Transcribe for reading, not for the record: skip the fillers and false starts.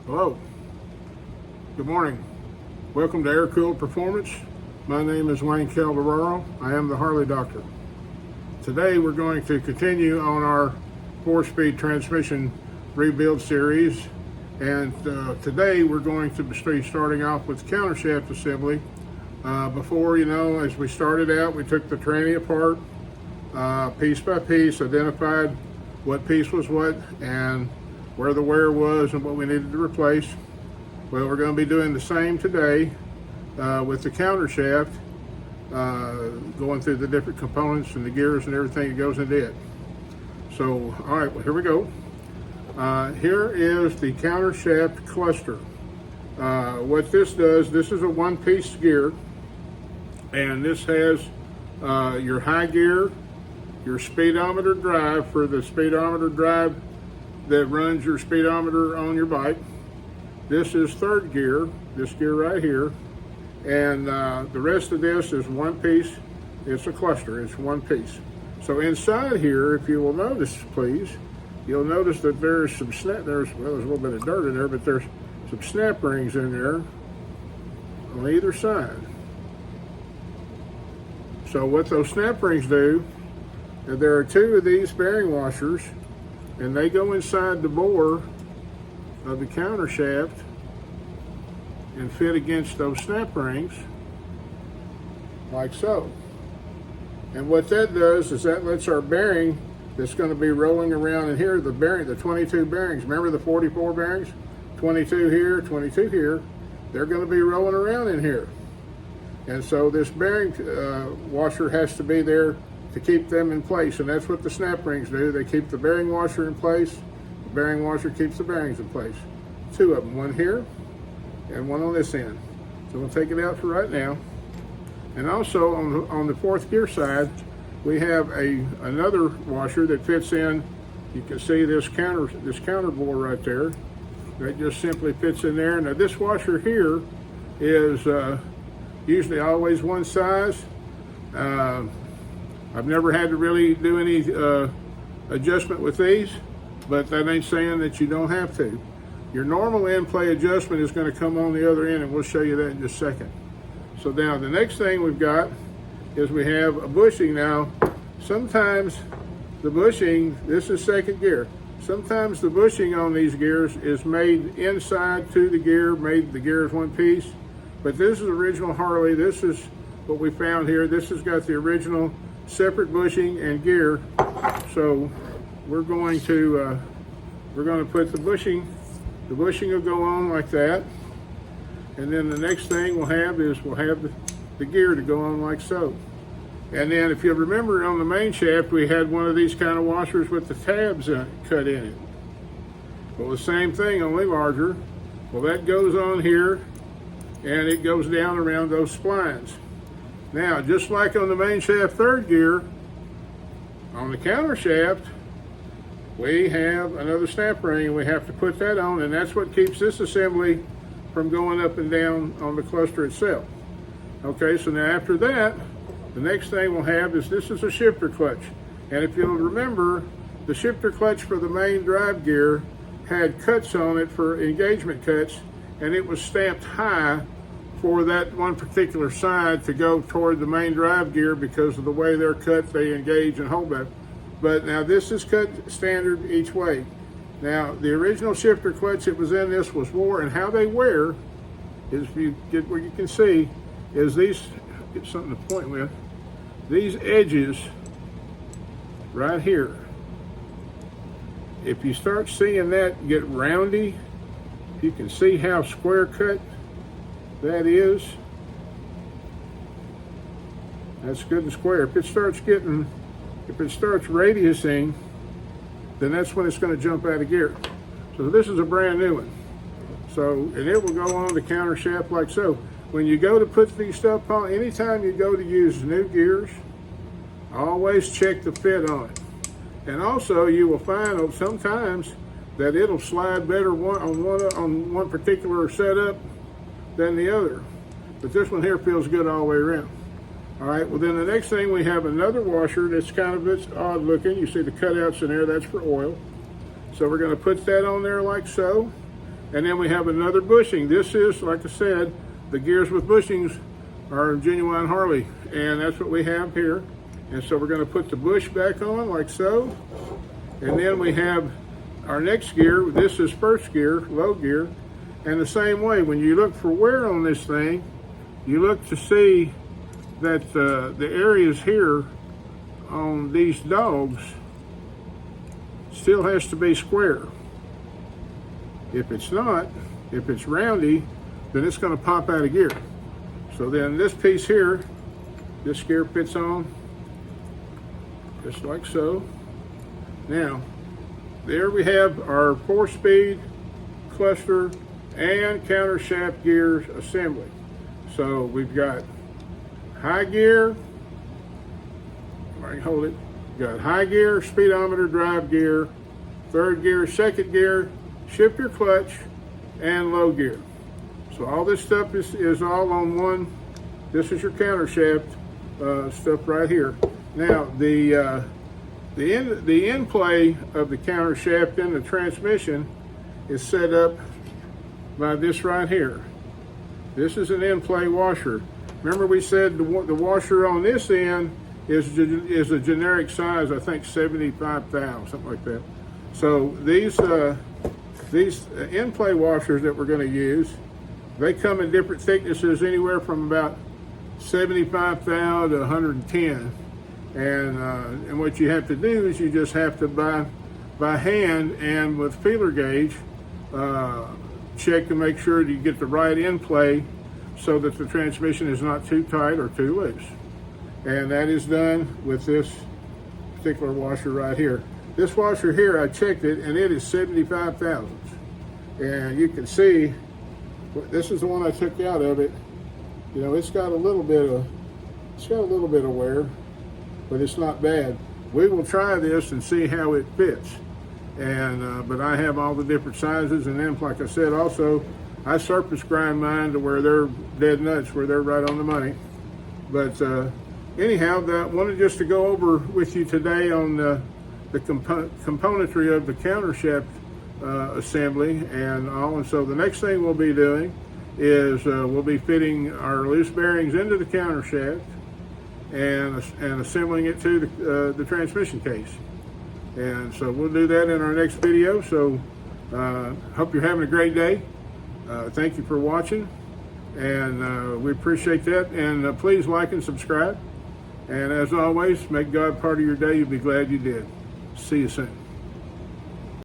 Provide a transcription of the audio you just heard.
Hello, good morning. Welcome to Air Cooled Performance. My name is Wayne Calderaro. I am the Harley Doctor. Today we're going to continue on our 4-speed transmission rebuild series, and today we're going to be starting off with countershaft assembly. Before, as we started out, we took the tranny apart piece by piece, identified what piece was what and where the wear was and what we needed to replace. Well, we're going to be doing the same today with the countershaft, going through the different components and the gears and everything that goes into it. So, all right, well, here we go. Here is the countershaft cluster. What this does, this is a one-piece gear, and this has your high gear, your speedometer drive for the speedometer drive that runs your speedometer on your bike. This is third gear, this gear right here, and the rest of this is one piece. It's a cluster, it's one piece. So inside here, if you will notice, please, you'll notice that there's some there's a little bit of dirt in there, but there's some snap rings in there on either side. So what those snap rings do, there are two of these bearing washers, and they go inside the bore of the countershaft and fit against those snap rings like so. And what that does is that lets our bearing that's going to be rolling around in here, the 22 bearings, remember the 44 bearings? 22 here, 22 here, they're going to be rolling around in here. And so this bearing washer has to be there to keep them in place, and that's what the snap rings do. They keep the bearing washer in place. The bearing washer keeps the bearings in place. Two of them, one here and one on this end. So we'll take it out for right now. And also on the fourth gear side, we have another washer that fits in. You can see this counter bore right there. That just simply fits in there. Now this washer here is usually always one size. I've never had to really do any adjustment with these, but that ain't saying that you don't have to. Your normal end play adjustment is going to come on the other end, and we'll show you that in just a second. So now the next thing we've got is we have a bushing. Now, sometimes the bushing, this is second gear, sometimes the bushing on these gears is made inside to the gear, made the gear as one piece, but this is original Harley. This is what we found here. This has got the original separate bushing and gear. So we're going to put the bushing will go on like that, and then the next thing we'll have the gear to go on like so. And then if you remember, on the main shaft we had one of these kind of washers with the tabs cut in it. Well, the same thing, only larger. Well, that goes on here and it goes down around those splines. Now, just like on the main shaft third gear, on the counter shaft, we have another snap ring, and we have to put that on, and that's what keeps this assembly from going up and down on the cluster itself. Okay, so now after that, the next thing we'll have is this is a shifter clutch. And if you'll remember, the shifter clutch for the main drive gear had cuts on it for engagement cuts, and it was stamped high for that one particular side to go toward the main drive gear because of the way they're cut, they engage and hold that. But now this is cut standard each way. Now the original shifter clutch that was in this was wore, and how they wear is, if you get where you can see, is these, get something to point with, these edges right here. If you start seeing that get roundy, you can see how square cut that is. That's good and square. If it starts radiusing, then that's when it's going to jump out of gear. So this is a brand new one. So, and it will go on the counter shaft like so. When you go to put these stuff on, anytime you go to use new gears, always check the fit on it. And also you will find sometimes that it'll slide better on one particular setup than the other. But this one here feels good all the way around. All right, well then the next thing, we have another washer that's it's odd looking. You see the cutouts in there, that's for oil. So we're gonna put that on there like so. And then we have another bushing. This is, like I said, the gears with bushings are genuine Harley, and that's what we have here. And so we're going to put the bush back on like so. And then we have our next gear. This is first gear, low gear. And the same way, when you look for wear on this thing, you look to see that the areas here on these dogs still has to be square. If it's not, if it's roundy, then it's going to pop out of gear. So then this piece here, this gear fits on just like so. Now, there we have our 4-speed cluster and counter shaft gears assembly. So we've got high gear, I can hold it, got high gear, speedometer, drive gear, third gear, second gear, shifter clutch, and low gear. So all this stuff is all on one. This is your counter shaft stuff right here. Now the end play of the counter shaft in the transmission is set up by this right here. This is an end play washer. Remember we said the washer on this end is a generic size, I think 75 thou, something like that. So these end play washers that we're going to use, they come in different thicknesses, anywhere from about 75 thou to 110. And what you have to do is you just have to by hand and with feeler gauge check to make sure that you get the right end play so that the transmission is not too tight or too loose. And that is done with this particular washer right here. This washer here, I checked it, and it is 75 thousandths. And you can see, this is the one I took out of it. You know, it's got a little bit of wear, but it's not bad. We will try this and see how it fits. And but I have all the different sizes, and then, like I said, also I surface grind mine to where they're dead nuts, where they're right on the money. But anyhow, I wanted just to go over with you today on the componentry of the counter shaft assembly and all. And so the next thing we'll be doing is we'll be fitting our loose bearings into the counter shaft and assembling it to the transmission case. And so we'll do that in our next video. So hope you're having a great day. Thank you for watching, and we appreciate that. And please like and subscribe. And as always, make God part of your day. You'll be glad you did. See you soon.